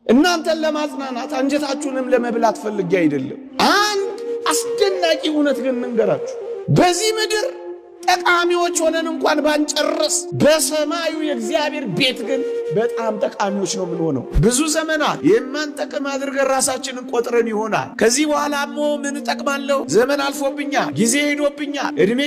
እናንተን ለማጽናናት አንጀታችሁንም ለመብላት ፈልጌ አይደለም። አንድ አስደናቂ እውነት ግን እንገራችሁ። በዚህ ምድር ጠቃሚዎች ሆነን እንኳን ባንጨርስ በሰማዩ የእግዚአብሔር ቤት ግን በጣም ጠቃሚዎች ነው የምንሆነው። ብዙ ዘመናት የማንጠቅም አድርገን ራሳችንን ቆጥረን ይሆናል። ከዚህ በኋላሞ ምን እጠቅማለሁ? ዘመን አልፎብኛል፣ ጊዜ ሄዶብኛል፣ እድሜ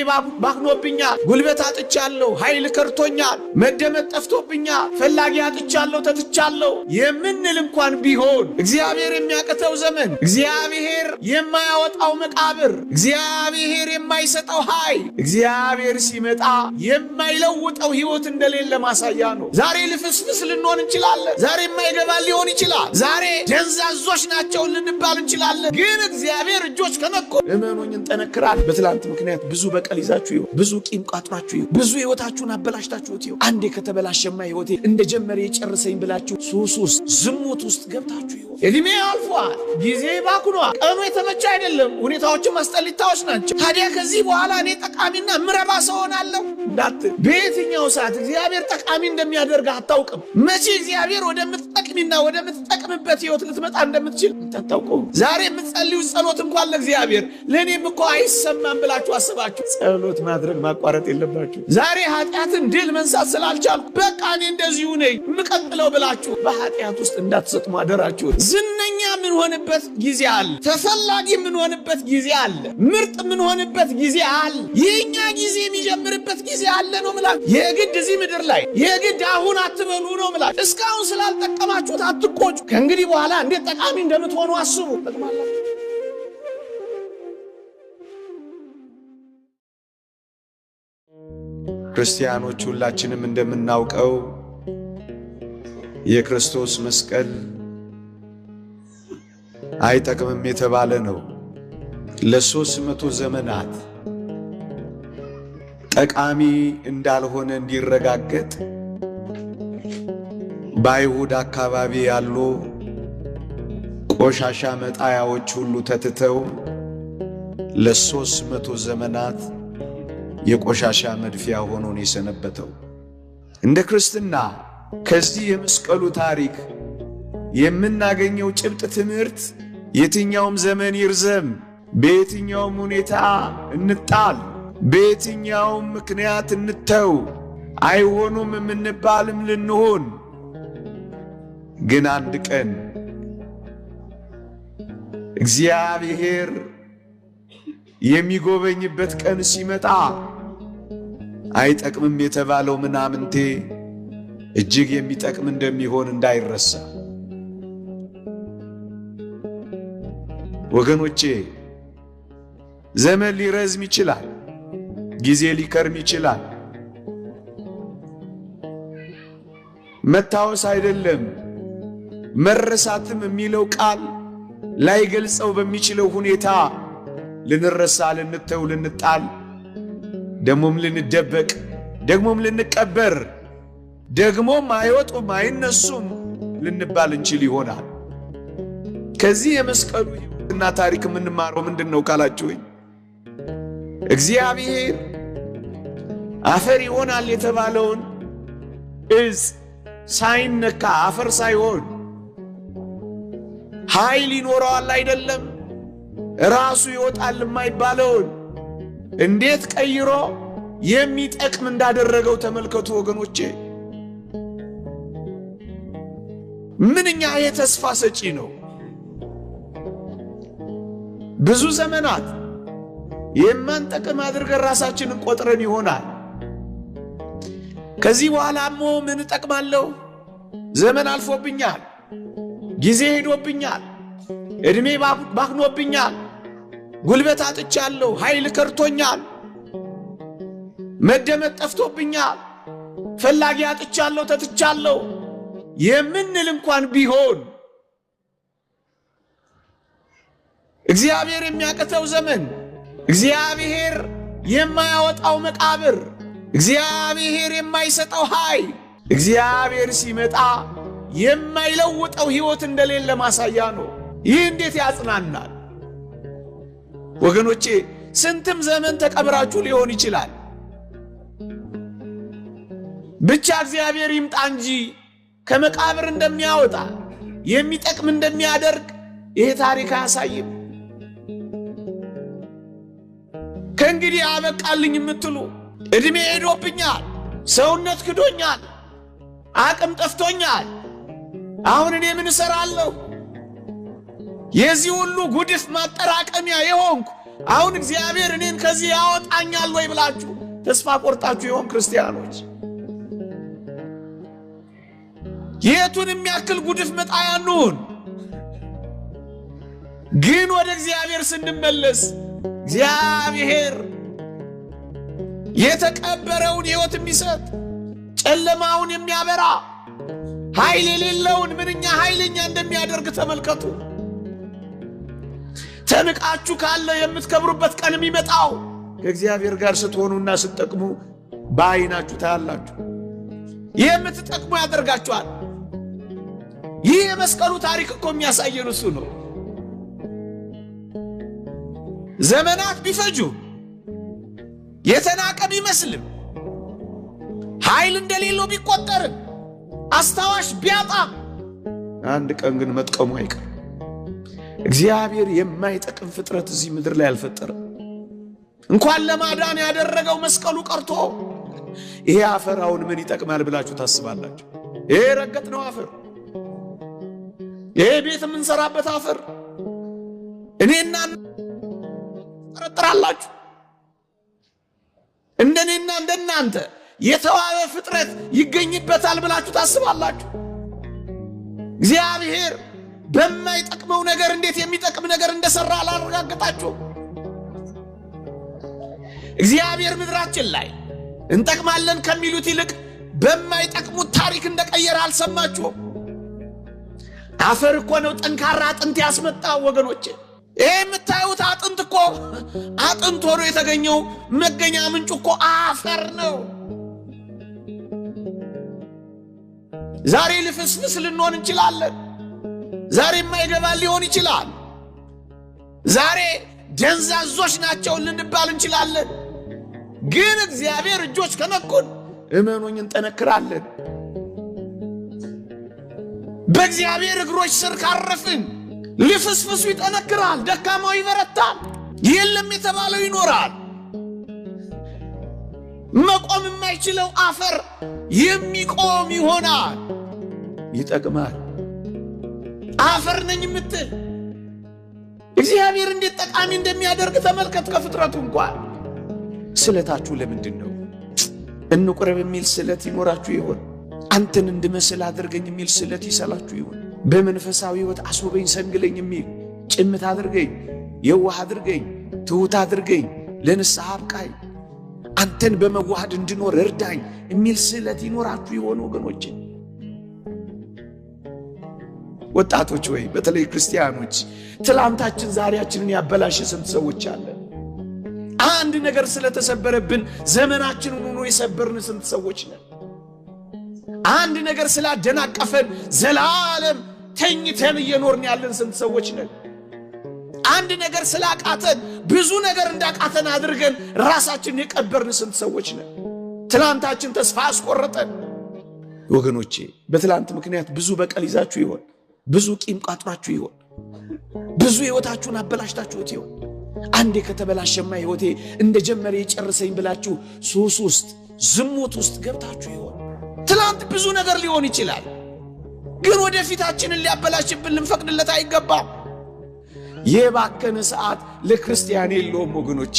ባክኖብኛል፣ ጉልበት አጥቻለሁ፣ ኃይል ከርቶኛል፣ መደመጥ ጠፍቶብኛል፣ ፈላጊ አጥቻለሁ፣ ተትቻለሁ የምንል እንኳን ቢሆን እግዚአብሔር የሚያቅተው ዘመን፣ እግዚአብሔር የማያወጣው መቃብር፣ እግዚአብሔር የማይሰጠው ኃይል፣ እግዚአብሔር ሲመጣ የማይለውጠው ሕይወት እንደሌለ ማሳያ ነው። ዛሬ ልፍስፍስ ልንሆን እንችላለን። ዛሬ የማይገባ ሊሆን ይችላል። ዛሬ ደንዛዞች ናቸው ልንባል እንችላለን። ግን እግዚአብሔር እጆች ከነኮ እመኑኝ እንጠነክራለን። በትላንት ምክንያት ብዙ በቀል ይዛችሁ ይሁን፣ ብዙ ቂም ቋጥራችሁ ይሁን፣ ብዙ ሕይወታችሁን አበላሽታችሁት ይሁን፣ አንዴ ከተበላሸማ ሕይወቴ እንደጀመረ የጨርሰኝ ብላችሁ ሱስ ውስጥ ዝሙት ውስጥ ገብታችሁ ይሁን፣ እድሜ አልፏል፣ ጊዜ ባክኗል፣ ቀኑ የተመቸ አይደለም፣ ሁኔታዎችም አስጠሊታዎች ናቸው። ታዲያ ከዚህ በኋላ እኔ ጠቃሚና ምረባ ሰው ሆናለሁ እንዳትል። በየትኛው ሰዓት እግዚአብሔር ጠቃሚ እንደሚያደርግ አታውቅም። መቼ እግዚአብሔር ወደምትጠቅሚና ወደምትጠቅምበት ሕይወት ልትመጣ እንደምትችል አታውቀውም። ዛሬ የምትጸልዩ ጸሎት እንኳን ለእግዚአብሔር ለእኔም እኮ አይሰማም ብላችሁ አስባችሁ ጸሎት ማድረግ ማቋረጥ የለባችሁ። ዛሬ ኃጢአትን ድል መንሳት ስላልቻልኩ በቃ እኔ እንደዚሁ ነኝ የምቀጥለው ብላችሁ በኃጢአት ውስጥ እንዳትሰጥሙ አደራችሁ። ዝነኛ የምንሆንበት ጊዜ አለ። ተፈላጊ የምንሆንበት ጊዜ አለ። ምርጥ የምንሆንበት ጊዜ አለ። የኛ ጊዜ የሚጀምርበት ጊዜ አለ ነው ምላችሁ። የግድ እዚህ ምድር ላይ የግድ አሁን አትበሉ ነው ምላችሁ። እስካሁን ስላልጠቀማችሁት አትቆጩ። ከእንግዲህ በኋላ እንዴት ጠቃሚ እንደምትሆኑ አስቡ። ጠቅማላችሁ። ክርስቲያኖች ሁላችንም እንደምናውቀው የክርስቶስ መስቀል አይጠቅምም የተባለ ነው። ለ300 ዘመናት ጠቃሚ እንዳልሆነ እንዲረጋገጥ በአይሁድ አካባቢ ያሉ ቆሻሻ መጣያዎች ሁሉ ተትተው ለ300 ዘመናት የቆሻሻ መድፊያ ሆኖ ነው የሰነበተው። እንደ ክርስትና ከዚህ የመስቀሉ ታሪክ የምናገኘው ጭብጥ ትምህርት የትኛውም ዘመን ይርዘም፣ በየትኛውም ሁኔታ እንጣል፣ በየትኛውም ምክንያት እንተው፣ አይሆኑም የምንባልም ልንሆን፣ ግን አንድ ቀን እግዚአብሔር የሚጎበኝበት ቀን ሲመጣ አይጠቅምም የተባለው ምናምንቴ እጅግ የሚጠቅም እንደሚሆን እንዳይረሳ። ወገኖቼ ዘመን ሊረዝም ይችላል፣ ጊዜ ሊከርም ይችላል። መታወስ አይደለም መረሳትም የሚለው ቃል ላይገልጸው በሚችለው ሁኔታ ልንረሳ፣ ልንተው፣ ልንጣል፣ ደግሞም ልንደበቅ፣ ደግሞም ልንቀበር፣ ደግሞም አይወጡም አይነሱም ልንባል እንችል ይሆናል። ከዚህ የመስቀሉ ሕይወትና ታሪክ የምንማረው ምንድነው ካላችሁኝ፣ እግዚአብሔር አፈር ይሆናል የተባለውን እጽ ሳይነካ አፈር ሳይሆን ኃይል ይኖረዋል አይደለም ራሱ ይወጣል የማይባለውን እንዴት ቀይሮ የሚጠቅም እንዳደረገው ተመልከቱ ወገኖቼ። ምንኛ የተስፋ ሰጪ ነው። ብዙ ዘመናት የማንጠቅም አድርገን ራሳችንን ቆጥረን ይሆናል። ከዚህ በኋላሞ ምን እጠቅማለሁ? ዘመን አልፎብኛል፣ ጊዜ ሄዶብኛል፣ እድሜ ባክኖብኛል፣ ጉልበት አጥቻለሁ፣ ኃይል ከርቶኛል፣ መደመጥ ጠፍቶብኛል፣ ፈላጊ አጥቻለሁ፣ ተትቻለሁ የምንል እንኳን ቢሆን እግዚአብሔር የሚያቅተው ዘመን፣ እግዚአብሔር የማያወጣው መቃብር፣ እግዚአብሔር የማይሰጠው ኃይል፣ እግዚአብሔር ሲመጣ የማይለውጠው ሕይወት እንደሌለ ማሳያ ነው። ይህ እንዴት ያጽናናል ወገኖቼ። ስንትም ዘመን ተቀብራችሁ ሊሆን ይችላል። ብቻ እግዚአብሔር ይምጣ እንጂ ከመቃብር እንደሚያወጣ የሚጠቅም እንደሚያደርግ ይሄ ታሪክ አያሳይም? ከእንግዲህ አበቃልኝ የምትሉ እድሜ ሄዶብኛል፣ ሰውነት ክዶኛል፣ አቅም ጠፍቶኛል፣ አሁን እኔ ምን እሰራለሁ? የዚህ ሁሉ ጉድፍ ማጠራቀሚያ የሆንኩ አሁን እግዚአብሔር እኔን ከዚህ ያወጣኛል ወይ ብላችሁ ተስፋ ቆርጣችሁ ይሆን? ክርስቲያኖች የቱን የሚያክል ጉድፍ መጣያ እንሁን፣ ግን ወደ እግዚአብሔር ስንመለስ እግዚአብሔር የተቀበረውን ሕይወት የሚሰጥ ጨለማውን የሚያበራ ኃይል የሌለውን ምንኛ ኃይለኛ እንደሚያደርግ ተመልከቱ። ተንቃችሁ ካለ የምትከብሩበት ቀን የሚመጣው ከእግዚአብሔር ጋር ስትሆኑና ስትጠቅሙ በዓይናችሁ ታያላችሁ። የምትጠቅሙ ያደርጋችኋል። ይህ የመስቀሉ ታሪክ እኮ የሚያሳየን እሱ ነው። ዘመናት ቢፈጁ የተናቀ ቢመስልም ኃይል እንደሌለው ቢቆጠርም አስታዋሽ ቢያጣም አንድ ቀን ግን መጥቀሙ አይቀርም። እግዚአብሔር የማይጠቅም ፍጥረት እዚህ ምድር ላይ አልፈጠረም። እንኳን ለማዳን ያደረገው መስቀሉ ቀርቶ ይሄ አፈር አሁን ምን ይጠቅማል ብላችሁ ታስባላችሁ? ይሄ ረገጥነው አፈር፣ ይሄ ቤት የምንሰራበት አፈር እኔና ተጠራጥራላችሁ? እንደኔና እንደናንተ የተዋበ ፍጥረት ይገኝበታል ብላችሁ ታስባላችሁ? እግዚአብሔር በማይጠቅመው ነገር እንዴት የሚጠቅም ነገር እንደሰራ አላረጋገጣችሁ? እግዚአብሔር ምድራችን ላይ እንጠቅማለን ከሚሉት ይልቅ በማይጠቅሙት ታሪክ እንደቀየረ አልሰማችሁም? አፈር እኮ ነው ጠንካራ አጥንት ያስመጣው ወገኖቼ። ይሄ የምታዩት አጥንት እኮ አጥንት ሆኖ የተገኘው መገኛ ምንጩ እኮ አፈር ነው። ዛሬ ልፍስፍስ ልንሆን እንችላለን። ዛሬ የማይገባን ሊሆን ይችላል። ዛሬ ደንዛዞች ናቸው ልንባል እንችላለን። ግን እግዚአብሔር እጆች ከነኩን እመኑኝ እንጠነክራለን። በእግዚአብሔር እግሮች ስር ካረፍን ልፍስፍሱ ይጠነክራል፣ ደካማው ይበረታል፣ የለም የተባለው ይኖራል። መቆም የማይችለው አፈር የሚቆም ይሆናል። ይጠቅማል። አፈር ነኝ የምትል እግዚአብሔር እንዴት ጠቃሚ እንደሚያደርግ ተመልከት። ከፍጥረቱ እንኳን ስለታችሁ ለምንድን ነው? እንቁረብ የሚል ስለት ይኖራችሁ ይሆን? አንተን እንድመስል አድርገኝ የሚል ስለት ይሰላችሁ ይሆን? በመንፈሳዊ ሕይወት አስውበኝ ሰንግለኝ የሚል ጭምት አድርገኝ፣ የዋህ አድርገኝ፣ ትሑት አድርገኝ፣ ለንስሐ አብቃኝ፣ አንተን በመዋሃድ እንድኖር እርዳኝ የሚል ስለት ይኖራችሁ ይሆን? ወገኖቼ ወጣቶች ወይ በተለይ ክርስቲያኖች ትላንታችን ዛሬያችንን ያበላሸ ስንት ሰዎች አለ። አንድ ነገር ስለተሰበረብን ዘመናችንን ሆኖ የሰበርን ስንት ሰዎች ነን። አንድ ነገር ስላደናቀፈን ዘላለም ተኝተን እየኖርን ያለን ስንት ሰዎች ነን። አንድ ነገር ስላቃተን ብዙ ነገር እንዳቃተን አድርገን ራሳችንን የቀበርን ስንት ሰዎች ነን። ትላንታችን ተስፋ አስቆረጠን። ወገኖቼ በትላንት ምክንያት ብዙ በቀል ይዛችሁ ይሆን? ብዙ ቂም ቋጥራችሁ ይሆን? ብዙ ሕይወታችሁን አበላሽታችሁት ይሆን? አንዴ ከተበላሸማ ሕይወቴ እንደጀመረ የጨርሰኝ ብላችሁ ሱስ ውስጥ ዝሙት ውስጥ ገብታችሁ ይሆን? ትላንት ብዙ ነገር ሊሆን ይችላል፣ ግን ወደፊታችንን ሊያበላሽብን ልንፈቅድለት አይገባም። የባከነ ሰዓት ለክርስቲያን የለውም ወገኖቼ።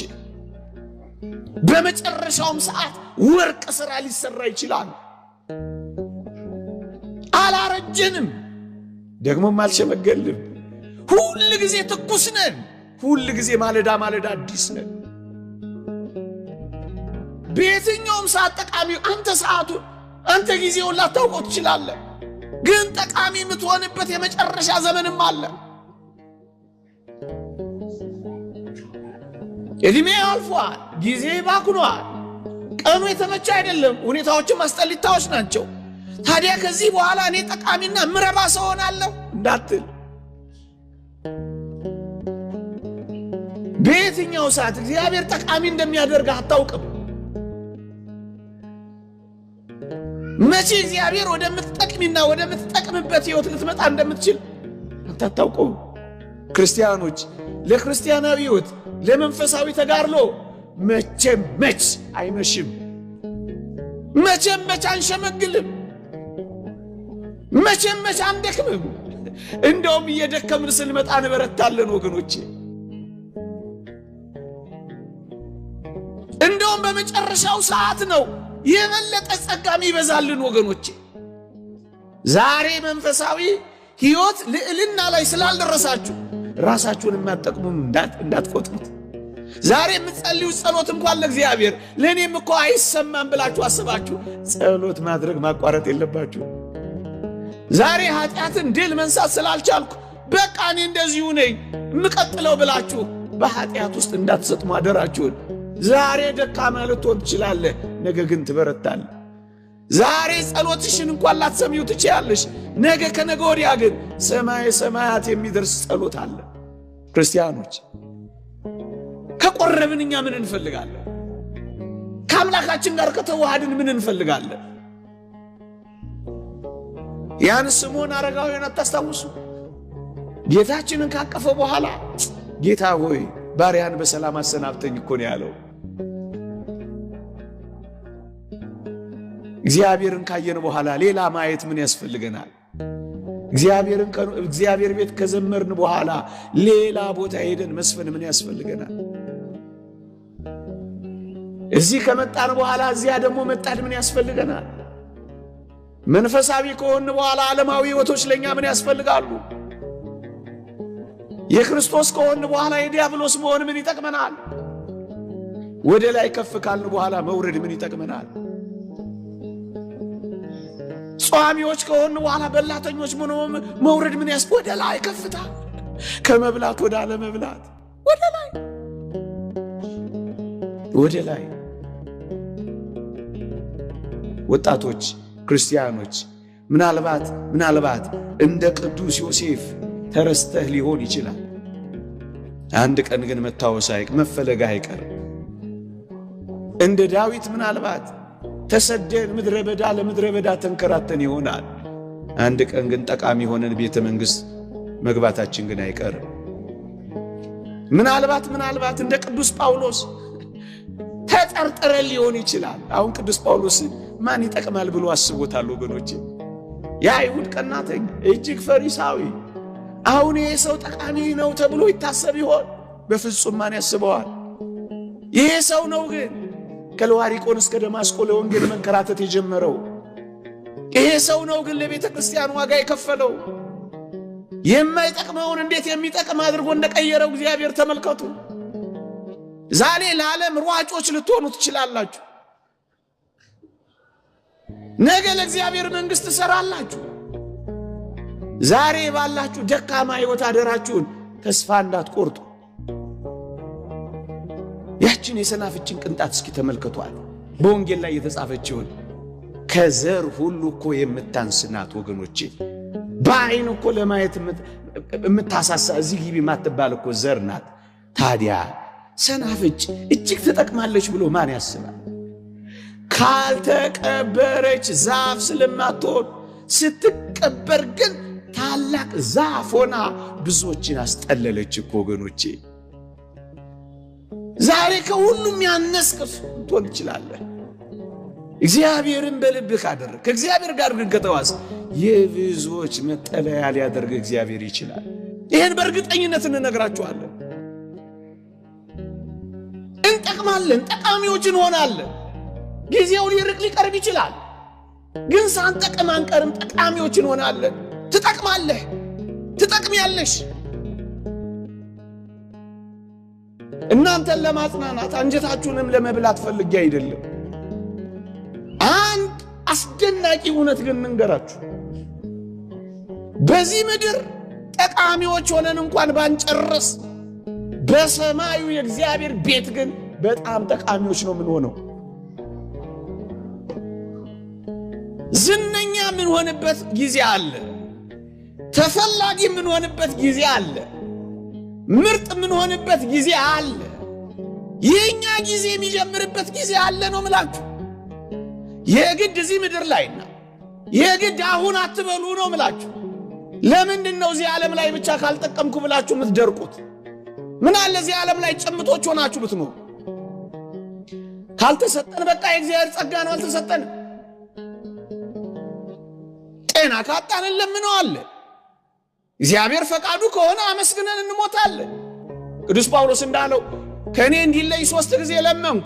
በመጨረሻውም ሰዓት ወርቅ ሥራ ሊሰራ ይችላል። አላረጀንም፣ ደግሞም አልሸመገልም። ሁል ጊዜ ትኩስ ነን። ሁል ጊዜ ማለዳ ማለዳ አዲስ ነን። በየትኛውም ሰዓት ጠቃሚ አንተ ሰዓቱን አንተ ጊዜውን ላታውቀው ትችላለህ፣ ግን ጠቃሚ የምትሆንበት የመጨረሻ ዘመንም አለ። እድሜ አልፏል፣ ጊዜ ባክኗል፣ ቀኑ የተመቸ አይደለም፣ ሁኔታዎችም አስጠሊታዎች ናቸው። ታዲያ ከዚህ በኋላ እኔ ጠቃሚና ምረባ ሰው ሆናለሁ እንዳትል። በየትኛው ሰዓት እግዚአብሔር ጠቃሚ እንደሚያደርግ አታውቅም። መቼ እግዚአብሔር ወደምትጠቅም ምትጠቅሚና ወደ ምትጠቅምበት ሕይወት ልትመጣ እንደምትችል አንተ አታውቀውም። ክርስቲያኖች ለክርስቲያናዊ ሕይወት ለመንፈሳዊ ተጋድሎ መቼም መች አይመሽም፣ መቼም መች አንሸመግልም፣ መቼም መች አንደክምም። እንደውም እየደከምን ስንመጣ እንበረታለን ወገኖቼ። እንደውም በመጨረሻው ሰዓት ነው የበለጠ ጸጋም ይበዛልን ወገኖቼ። ዛሬ መንፈሳዊ ሕይወት ልዕልና ላይ ስላልደረሳችሁ ራሳችሁን የማትጠቅሙም እንዳትቆጥሩት። ዛሬ የምትጸልዩ ጸሎት እንኳን ለእግዚአብሔር ለእኔም እኮ አይሰማም ብላችሁ አስባችሁ ጸሎት ማድረግ ማቋረጥ የለባችሁ። ዛሬ ኃጢአትን ድል መንሳት ስላልቻልኩ በቃ እኔ እንደዚሁ ነኝ የምቀጥለው ብላችሁ በኃጢአት ውስጥ እንዳትሰጥሙ አደራችሁን። ዛሬ ደካማ ልትሆን ትችላለህ፣ ነገ ግን ትበረታለህ። ዛሬ ጸሎትሽን እንኳን ላትሰሚው ትችያለሽ፣ ነገ ከነገ ወዲያ ግን ሰማይ ሰማያት የሚደርስ ጸሎት አለ። ክርስቲያኖች ከቆረብን እኛ ምን እንፈልጋለን? ከአምላካችን ጋር ከተዋሃድን ምን እንፈልጋለን? ያን ስምዖን አረጋዊን አታስታውሱ? ጌታችንን ካቀፈ በኋላ ጌታ ሆይ ባሪያን በሰላም አሰናብተኝ እኮ ነው ያለው። እግዚአብሔርን ካየን በኋላ ሌላ ማየት ምን ያስፈልገናል? እግዚአብሔር ቤት ከዘመርን በኋላ ሌላ ቦታ ሄደን መስፈን ምን ያስፈልገናል? እዚህ ከመጣን በኋላ እዚያ ደግሞ መጣድ ምን ያስፈልገናል? መንፈሳዊ ከሆን በኋላ ዓለማዊ ሕይወቶች ለኛ ምን ያስፈልጋሉ? የክርስቶስ ከሆን በኋላ የዲያብሎስ መሆን ምን ይጠቅመናል? ወደ ላይ ከፍ ካልን በኋላ መውረድ ምን ይጠቅመናል? ጿሚዎች ከሆን በኋላ በላተኞች መውረድ ምን ወደ ላይ ከፍታ፣ ከመብላት ወደ አለመብላት፣ ወደ ላይ። ወጣቶች ክርስቲያኖች ምናልባት እንደ ቅዱስ ዮሴፍ ተረስተህ ሊሆን ይችላል። አንድ ቀን ግን መታወስ መፈለግ አይቀርም። እንደ ዳዊት ምናልባት ተሰደን ምድረ በዳ ለምድረ በዳ ተንከራተን ይሆናል። አንድ ቀን ግን ጠቃሚ ሆነን ቤተ መንግሥት መግባታችን ግን አይቀርም። ምናልባት እንደ ቅዱስ ጳውሎስ ተጠርጥረን ሊሆን ይችላል። አሁን ቅዱስ ጳውሎስ ማን ይጠቅማል ብሎ አስቦታል ወገኖቼ? የአይሁድ ቀናተኛ እጅግ ፈሪሳዊ። አሁን ይሄ ሰው ጠቃሚ ነው ተብሎ ይታሰብ ይሆን? በፍጹም ማን ያስበዋል? ይሄ ሰው ነው ግን ከለዋሪቆን እስከ ደማስቆ ለወንጌል መንከራተት የጀመረው። ይሄ ሰው ነው ግን ለቤተ ክርስቲያን ዋጋ የከፈለው። የማይጠቅመውን እንዴት የሚጠቅም አድርጎ እንደቀየረው እግዚአብሔር ተመልከቱ። ዛሬ ለዓለም ሯጮች ልትሆኑ ትችላላችሁ፣ ነገ ለእግዚአብሔር መንግሥት ትሰራላችሁ። ዛሬ ባላችሁ ደካማ ሕይወት አደራችሁን ተስፋ እንዳትቆርጡ። ያችን የሰናፍጭን ቅንጣት እስኪ ተመልከቷል። በወንጌል ላይ የተጻፈችውን ከዘር ሁሉ እኮ የምታንስናት ወገኖቼ። በአይን እኮ ለማየት የምታሳሳ እዚህ ግቢ ማትባል እኮ ዘር ናት። ታዲያ ሰናፍጭ እጅግ ትጠቅማለች ብሎ ማን ያስባል? ካልተቀበረች ዛፍ ስለማትሆን ስትቀበር ግን ታላቅ ዛፍ ሆና ብዙዎችን አስጠለለች እኮ ወገኖቼ። ዛሬ ከሁሉም ያነስክፍ ትሆን ትችላለህ። እግዚአብሔርን በልብህ ካደረግ ከእግዚአብሔር ጋር ግን ከተዋስ የብዙዎች መጠለያ ሊያደርግ እግዚአብሔር ይችላል። ይህን በእርግጠኝነት እንነግራችኋለን። እንጠቅማለን፣ ጠቃሚዎች እንሆናለን። ጊዜው ሊርቅ ሊቀርብ ይችላል፣ ግን ሳንጠቅም አንቀርም። ጠቃሚዎች እንሆናለን። ትጠቅማለህ፣ ትጠቅሚያለሽ። እናንተን ለማጽናናት አንጀታችሁንም ለመብላት ፈልጌ አይደለም። አንድ አስደናቂ እውነት ግን እንገራችሁ። በዚህ ምድር ጠቃሚዎች ሆነን እንኳን ባንጨርስ በሰማዩ የእግዚአብሔር ቤት ግን በጣም ጠቃሚዎች ነው ምን ሆነው። ዝነኛ ምን ሆነበት ጊዜ አለ፣ ተፈላጊ ምን ሆነበት ጊዜ አለ፣ ምርጥ ምን ሆነበት ጊዜ አለ። የኛ ጊዜ የሚጀምርበት ጊዜ አለ ነው ምላችሁ። የግድ እዚህ ምድር ላይና የግድ አሁን አትበሉ ነው ምላችሁ። ለምንድነው እዚህ ዓለም ላይ ብቻ ካልጠቀምኩ ብላችሁ የምትደርቁት? ምን አለ እዚህ ዓለም ላይ ጭምቶች ሆናችሁ ብትኖሩ? ካልተሰጠን በቃ የእግዚአብሔር ጸጋ ነው፣ አልተሰጠንም። ጤና ካጣን እንለምነዋለን። እግዚአብሔር ፈቃዱ ከሆነ አመስግነን እንሞታለን። ቅዱስ ጳውሎስ እንዳለው ከእኔ እንዲለይ 3 ጊዜ ለመንኩ፣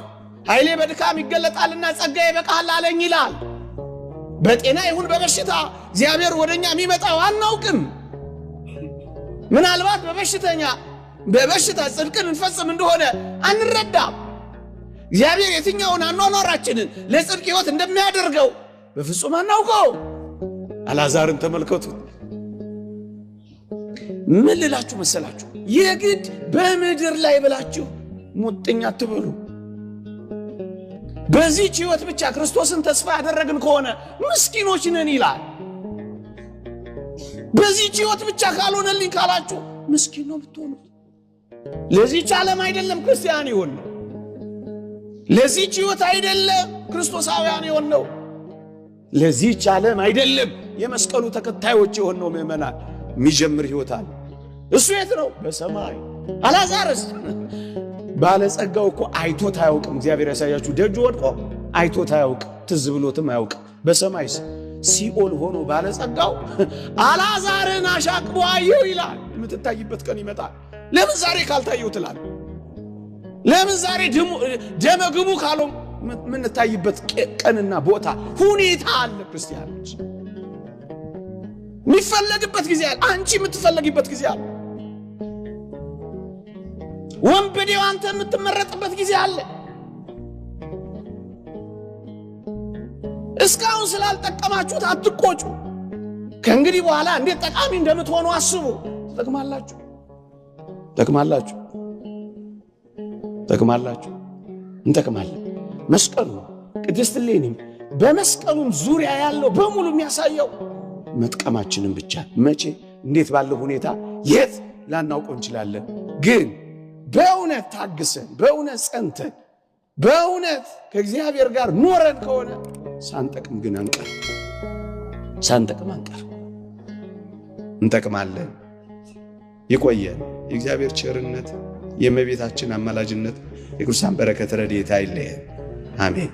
ኃይሌ በድካም ይገለጣልና ጸጋዬ ይበቃሃል አለኝ ይላል። በጤና ይሁን በበሽታ እግዚአብሔር ወደኛ የሚመጣው አናውቅም። ምናልባት በበሽታ ጽድቅን እንፈጽም እንደሆነ አንረዳም። እግዚአብሔር የትኛውን አኗኗራችንን ለጽድቅ ሕይወት እንደሚያደርገው በፍጹም አናውቀው። አልዓዛርን ተመልከቱት። ምን ልላችሁ መሰላችሁ? የግድ በምድር ላይ ብላችሁ ሙጥኝ አትበሉ። በዚህች ሕይወት ብቻ ክርስቶስን ተስፋ ያደረግን ከሆነ ምስኪኖች ነን ይላል። በዚህች ሕይወት ብቻ ካልሆነልኝ ካላችሁ ምስኪን ነው ብትሆኑት። ለዚህች ዓለም አይደለም ክርስቲያን ይሆን ነው። ለዚህች ሕይወት አይደለም ክርስቶሳውያን ይሆን ነው። ለዚህች ዓለም አይደለም የመስቀሉ ተከታዮች ይሆን ነው። ምእመናን የሚጀምር ሕይወት አለ። እሱ የት ነው? በሰማይ። አልዓዛርስ ባለጸጋው እኮ አይቶት አያውቅም። እግዚአብሔር ያሳያችሁ። ደጁ ወድቆ አይቶት አያውቅም፣ ትዝ ብሎትም አያውቅም። በሰማይስ ሲኦል ሆኖ ባለጸጋው አልዓዛርን አሻቅቦ አየው ይላል። የምትታይበት ቀን ይመጣል። ለምን ዛሬ ካልታየው ትላል? ለምን ዛሬ ደመግቡ ካለው የምንታይበት ቀንና ቦታ ሁኔታ አለ። ክርስቲያኖች የሚፈለግበት ጊዜ አለ። አንቺ የምትፈለግበት ጊዜ አለ። ወንበዴው አንተ የምትመረጥበት ጊዜ አለ። እስካሁን ስላልጠቀማችሁት አትቆጩ። ከእንግዲህ በኋላ እንዴት ጠቃሚ እንደምትሆኑ አስቡ። ትጠቅማላችሁ፣ እንጠቅማለን። መስቀሉ ቅድስት እሌኒም በመስቀሉም ዙሪያ ያለው በሙሉ የሚያሳየው መጥቀማችንን ብቻ። መቼ፣ እንዴት ባለው ሁኔታ፣ የት ላናውቀው እንችላለን። ግን በእውነት ታግሰን፣ በእውነት ጸንተን፣ በእውነት ከእግዚአብሔር ጋር ኖረን ከሆነ ሳንጠቅም ግን አንቀር፣ እንጠቅማለን። ይቆየን። የእግዚአብሔር ቸርነት፣ የእመቤታችን አማላጅነት፣ የቅዱሳን በረከት ረድኤት አይለየን። አሜን።